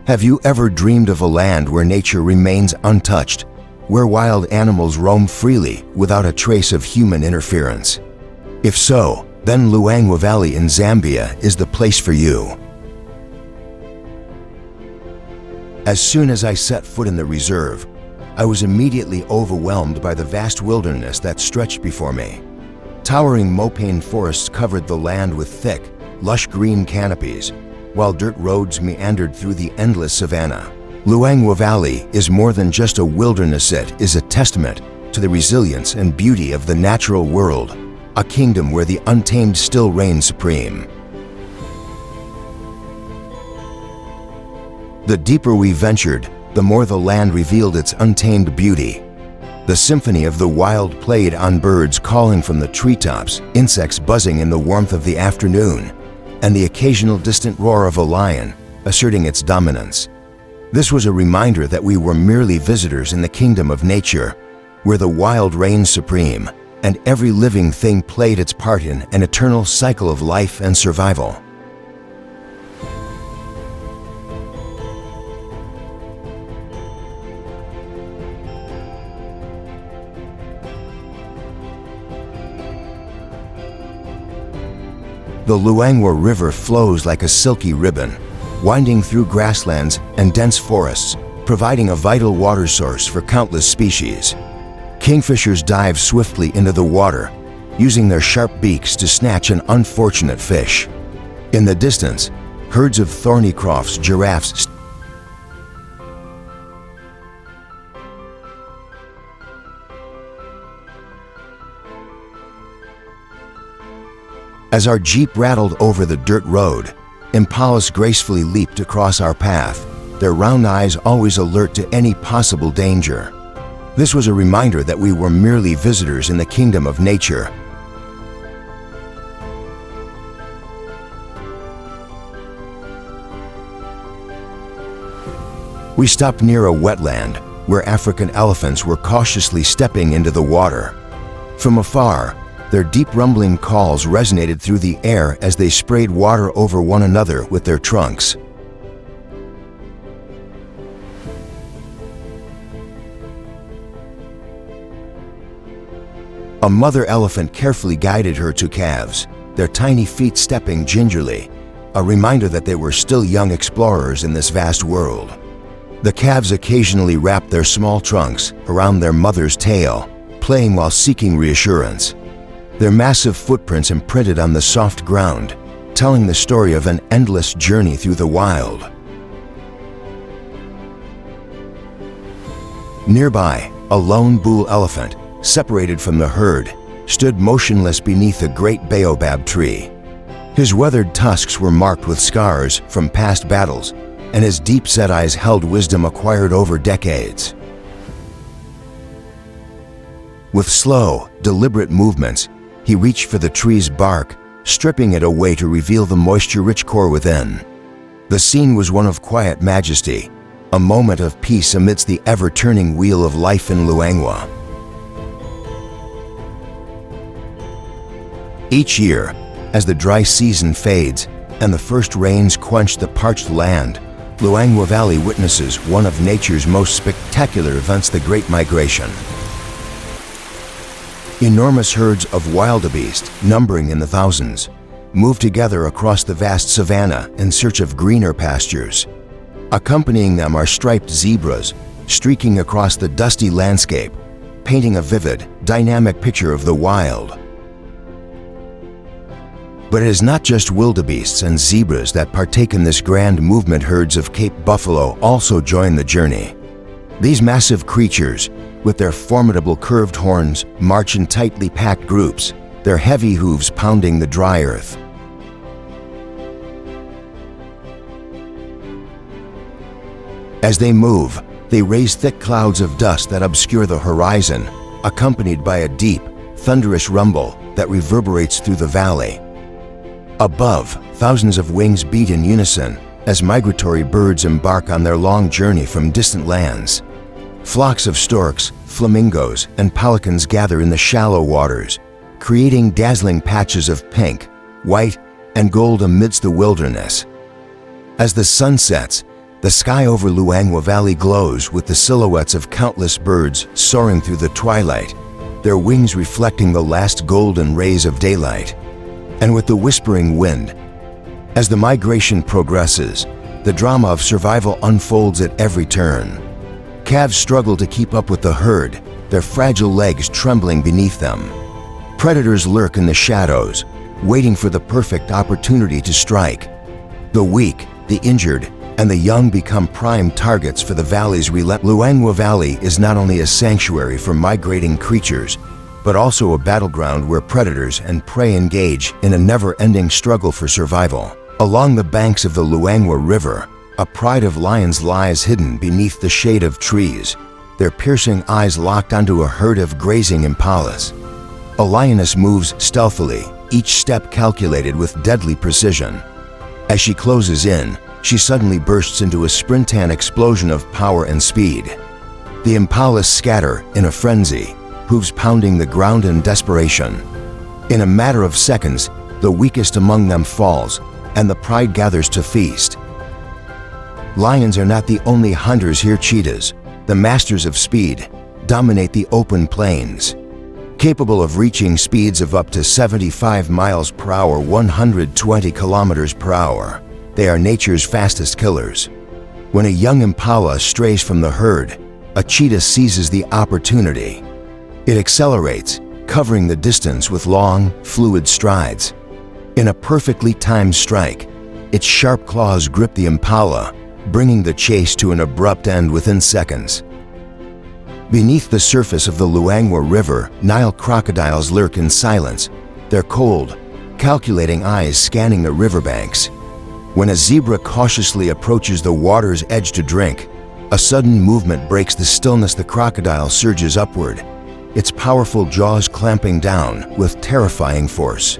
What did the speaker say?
Have you ever dreamed of a land where nature remains untouched, where wild animals roam freely without a trace of human interference? If so, then Luangwa Valley in Zambia is the place for you. As soon as I set foot in the reserve, I was immediately overwhelmed by the vast wilderness that stretched before me. Towering mopane forests covered the land with thick, lush green canopies, while dirt roads meandered through the endless savanna. Luangwa Valley is more than just a wilderness, it is a testament to the resilience and beauty of the natural world, a kingdom where the untamed still reign supreme. The deeper we ventured, the more the land revealed its untamed beauty. The symphony of the wild played on birds calling from the treetops, insects buzzing in the warmth of the afternoon, and the occasional distant roar of a lion asserting its dominance. This was a reminder that we were merely visitors in the kingdom of nature, where the wild reigned supreme, and every living thing played its part in an eternal cycle of life and survival. The Luangwa River flows like a silky ribbon, winding through grasslands and dense forests, providing a vital water source for countless species. Kingfishers dive swiftly into the water, using their sharp beaks to snatch an unfortunate fish. In the distance, herds of thorny crofts, giraffes, As our jeep rattled over the dirt road, impalas gracefully leaped across our path, their round eyes always alert to any possible danger. This was a reminder that we were merely visitors in the kingdom of nature. We stopped near a wetland where African elephants were cautiously stepping into the water. From afar, their deep rumbling calls resonated through the air as they sprayed water over one another with their trunks. A mother elephant carefully guided her two calves, their tiny feet stepping gingerly, a reminder that they were still young explorers in this vast world. The calves occasionally wrapped their small trunks around their mother's tail, playing while seeking reassurance. Their massive footprints imprinted on the soft ground, telling the story of an endless journey through the wild. Nearby, a lone bull elephant, separated from the herd, stood motionless beneath a great baobab tree. His weathered tusks were marked with scars from past battles, and his deep-set eyes held wisdom acquired over decades. With slow, deliberate movements, he reached for the tree's bark, stripping it away to reveal the moisture-rich core within. The scene was one of quiet majesty, a moment of peace amidst the ever-turning wheel of life in Luangwa. Each year, as the dry season fades and the first rains quench the parched land, Luangwa Valley witnesses one of nature's most spectacular events, the Great Migration. Enormous herds of wildebeest, numbering in the thousands, move together across the vast savanna in search of greener pastures. Accompanying them are striped zebras, streaking across the dusty landscape, painting a vivid, dynamic picture of the wild. But it is not just wildebeests and zebras that partake in this grand movement. Herds of Cape buffalo also join the journey. These massive creatures, with their formidable curved horns, march in tightly packed groups, their heavy hooves pounding the dry earth. As they move, they raise thick clouds of dust that obscure the horizon, accompanied by a deep, thunderous rumble that reverberates through the valley. Above, thousands of wings beat in unison as migratory birds embark on their long journey from distant lands. Flocks of storks, flamingos, and pelicans gather in the shallow waters, creating dazzling patches of pink, white, and gold amidst the wilderness. As the sun sets, The sky over Luangwa Valley glows with the silhouettes of countless birds soaring through the twilight, their wings reflecting the last golden rays of daylight. And with the whispering wind, as the migration progresses, the drama of survival unfolds at every turn. Calves struggle to keep up with the herd, their fragile legs trembling beneath them. Predators lurk in the shadows, waiting for the perfect opportunity to strike. The weak, the injured, and the young become prime targets for the valley's relentless. Luangwa Valley is not only a sanctuary for migrating creatures, but also a battleground where predators and prey engage in a never-ending struggle for survival. Along the banks of the Luangwa River, a pride of lions lies hidden beneath the shade of trees, their piercing eyes locked onto a herd of grazing impalas. A lioness moves stealthily, each step calculated with deadly precision. As she closes in, she suddenly bursts into a sprintan explosion of power and speed. The impalas scatter in a frenzy, hooves pounding the ground in desperation. In a matter of seconds, the weakest among them falls, and the pride gathers to feast. Lions are not the only hunters here. Cheetahs, the masters of speed, dominate the open plains. Capable of reaching speeds of up to 75 miles per hour, 120 kilometers per hour. They are nature's fastest killers. When a young impala strays from the herd, a cheetah seizes the opportunity. It accelerates, covering the distance with long, fluid strides. In a perfectly timed strike, its sharp claws grip the impala, bringing the chase to an abrupt end within seconds. Beneath the surface of the Luangwa River, Nile crocodiles lurk in silence, their cold, calculating eyes scanning the riverbanks. When a zebra cautiously approaches the water's edge to drink, a sudden movement breaks the stillness. The crocodile surges upward, its powerful jaws clamping down with terrifying force.